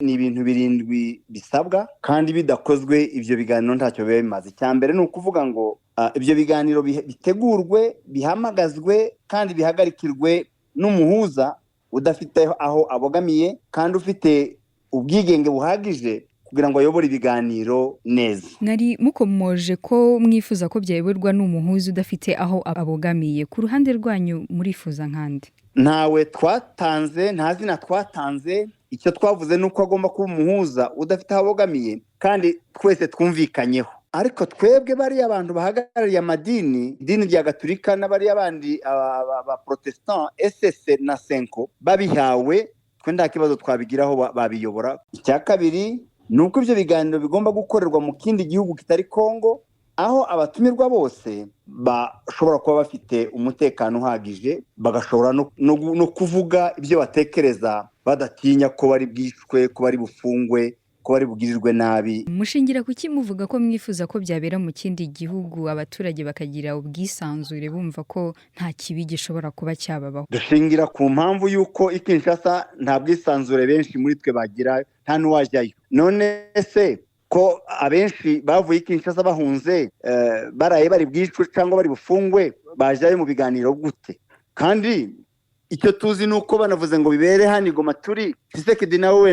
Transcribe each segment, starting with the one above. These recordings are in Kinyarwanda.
ni ibintu birindwi bisabwa kandi bidakozwe ibyo biganiro ntacyo biba bimaze. Icyambere ni ukuvuga ngo ibyo biganiro bitegurwe, bihamagazwe kandi bihagarikirwe n'umuhuza udafite aho abogamiye kandi ufite ubwigenge buhagije kugira ngo ayobore ibiganiro neza. Mwari mukomoje ko mwifuza ko byayoborwa n'umuhuza udafite aho abogamiye. Ku ruhande rwanyu murifuza nkande? Ntawe twatanze, nta zina twatanze. Icyo twavuze ni uko agomba kuba umuhuza udafite aho abogamiye kandi twese twumvikanyeho. Ariko twebwe bari abantu bahagarariye amadini, idini rya Gatolika n'abari abandi aba Protestant SS na Senko babihawe, twe nta kibazo twabigiraho babiyobora. Icya kabiri ni uko ibyo biganiro bigomba gukorerwa mu kindi gihugu kitari Kongo, aho abatumirwa bose bashobora kuba bafite umutekano uhagije, bagashobora no kuvuga ibyo batekereza badatinya ko bari bwicwe, ko bari bufungwe, ko bari bugirirwe nabi. Mushingira kuki muvuga ko mwifuza ko byabera mu kindi gihugu abaturage bakagira ubwisanzure bumva ko nta kibi gishobora kuba cyababaho? Dushingira ku mpamvu yuko Kinshasa nta bwisanzure benshi muri twe bagira, nta n'uwajyayo. None se ko abenshi bavuye Kinshasa bahunze baraye bari bwicwe cyangwa bari bufungwe, bajyayo mu biganiro gute? Kandi icyo tuzi nuko banavuze ngo bibere hano i Goma turi, Tshisekedi nawe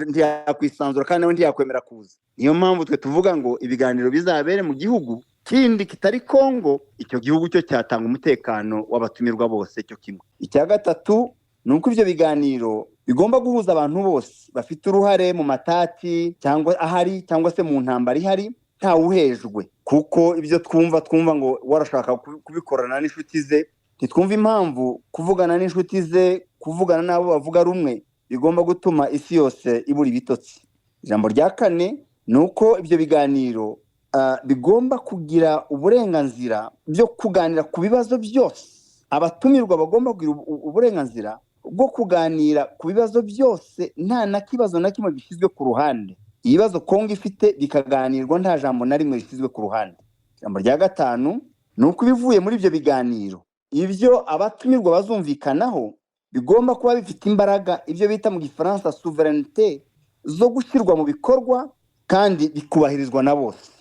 ntiyakwisanzura kandi nawe ntiyakwemera kuza. Niyo mpamvu twe tuvuga ngo ibiganiro bizabere mu gihugu kindi kitari Kongo, icyo gihugu cyo cyatanga umutekano w'abatumirwa bose cyo kimwe. Icya gatatu ni uko ibyo biganiro bigomba guhuza abantu bose bafite uruhare mu matati cyangwa ahari cyangwa se mu ntambara ihari, ntawuhejwe. Kuko ibyo twumva ngo warashaka kubikorana n'inshuti ze, ntitwumva impamvu kuvugana n'inshuti ze, kuvugana n'abo bavuga rumwe bigomba gutuma isi yose ibura ibitotsi. Ijambo rya kane ni uko ibyo biganiro bigomba kugira uburenganzira byo kuganira ku bibazo byose. Abatumirwa bagomba kugira uburenganzira bwo kuganira ku bibazo byose, nta na kibazo na kimwe gishyizwe ku ruhande. Ibibazo Kongo ifite bikaganirwa, nta jambo na rimwe rishyizwe ku ruhande. Ijambo rya gatanu ni uko ibivuye muri ibyo biganiro, ibyo abatumirwa bazumvikanaho bigomba kuba bifite imbaraga, ibyo bita mu Gifaransa souveraineté, zo gushyirwa mu bikorwa kandi bikubahirizwa na bose.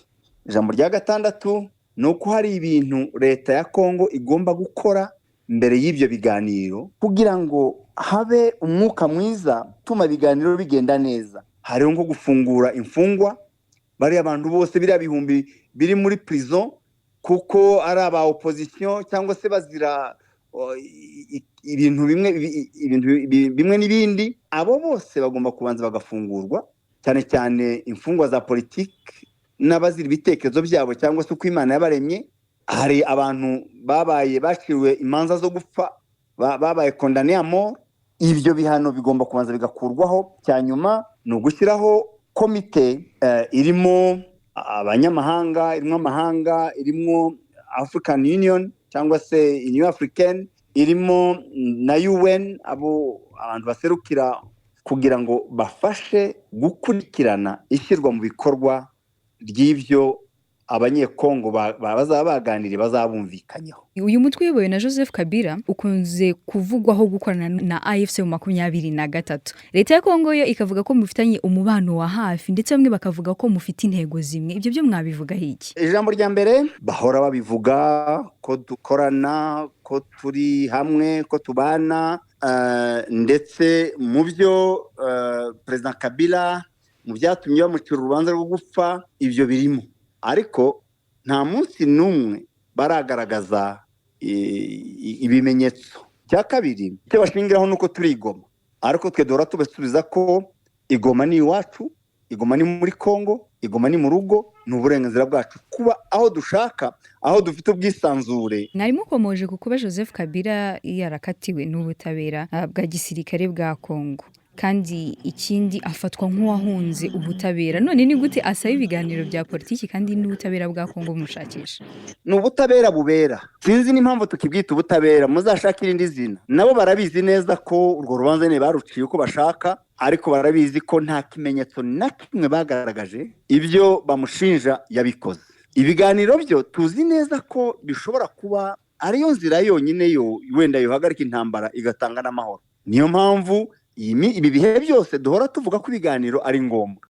Ijambo rya gatandatu ni uko hari ibintu leta ya Kongo igomba gukora mbere y'ibyo biganiro kugira ngo habe umwuka mwiza utuma ibiganiro bigenda neza. Hariho nko gufungura imfungwa, bari abantu bose biriya bihumbi biri muri prison kuko ari aba opposition cyangwa se bazira ibintu bimwe n'ibindi, abo bose bagomba kubanza bagafungurwa, cyane cyane imfungwa za politiki n'abazira ibitekerezo byabo cyangwa se uko Imana yabaremye. Hari abantu baciwe imanza zo gupfa, babaye condamné à mort. Ibyo bihano bigomba kubanza bigakurwaho. Cyanyuma ni ugushyiraho komite irimo abanyamahanga, irimo amahanga, irimo African Union cyangwa se Union Africaine, irimo na UN, abo abantu baserukira, kugira ngo bafashe gukurikirana ishyirwa mu bikorwa ry'ibyo abanyekongo bazaba baganiriye bazabumvikanyeho. Uyu mutwe uyobowe na Joseph Kabila ukunze kuvugwaho gukorana na AFC mu 23. Leta ya Kongo yo ikavuga ko mufitanye umubano wa hafi, ndetse bamwe bakavuga ko mufite intego zimwe. Ibyo byo mwabivuga iki? Ijambo rya mbere bahora babivuga ko dukorana, ko turi hamwe, ko tubana, ndetse mu byo President Kabila mu byatumye bamucira urubanza rwo gupfa ibyo birimo. Ariko nta munsi n'umwe baragaragaza ibimenyetso. Cya kabiri cyo bashingiraho nuko turi i Goma, ariko twe dora tubasubiza ko i Goma ni iwacu, i Goma ni muri Kongo, i Goma ni mu rugo, ni uburenganzira bwacu kuba aho dushaka, aho dufite ubwisanzure. Nari mukomoje ku kuba Joseph Kabila yarakatiwe n'ubutabera bwa gisirikare bwa Kongo, kandi ikindi afatwa nk'uwahunze ubutabera. None ni gute asaba ibiganiro bya politiki kandi n'ubutabera bwa Kongo mushakisha? Ni ubutabera bubera. Sinzi n'impamvu tukibwita ubutabera, muzashakira indi zina. Nabo barabizi neza ko urwo rubanza ne baruciye uko bashaka, ariko barabizi ko nta kimenyetso na kimwe bagaragaje ibyo bamushinja yabikoze. Ibiganiro byo tuzi neza ko bishobora kuba ariyo nzira yonyine yo wenda yohagarika intambara igatanga n'amahoro. Niyo mpamvu ibi bihe byose duhora tuvuga ko ibiganiro ari ngombwa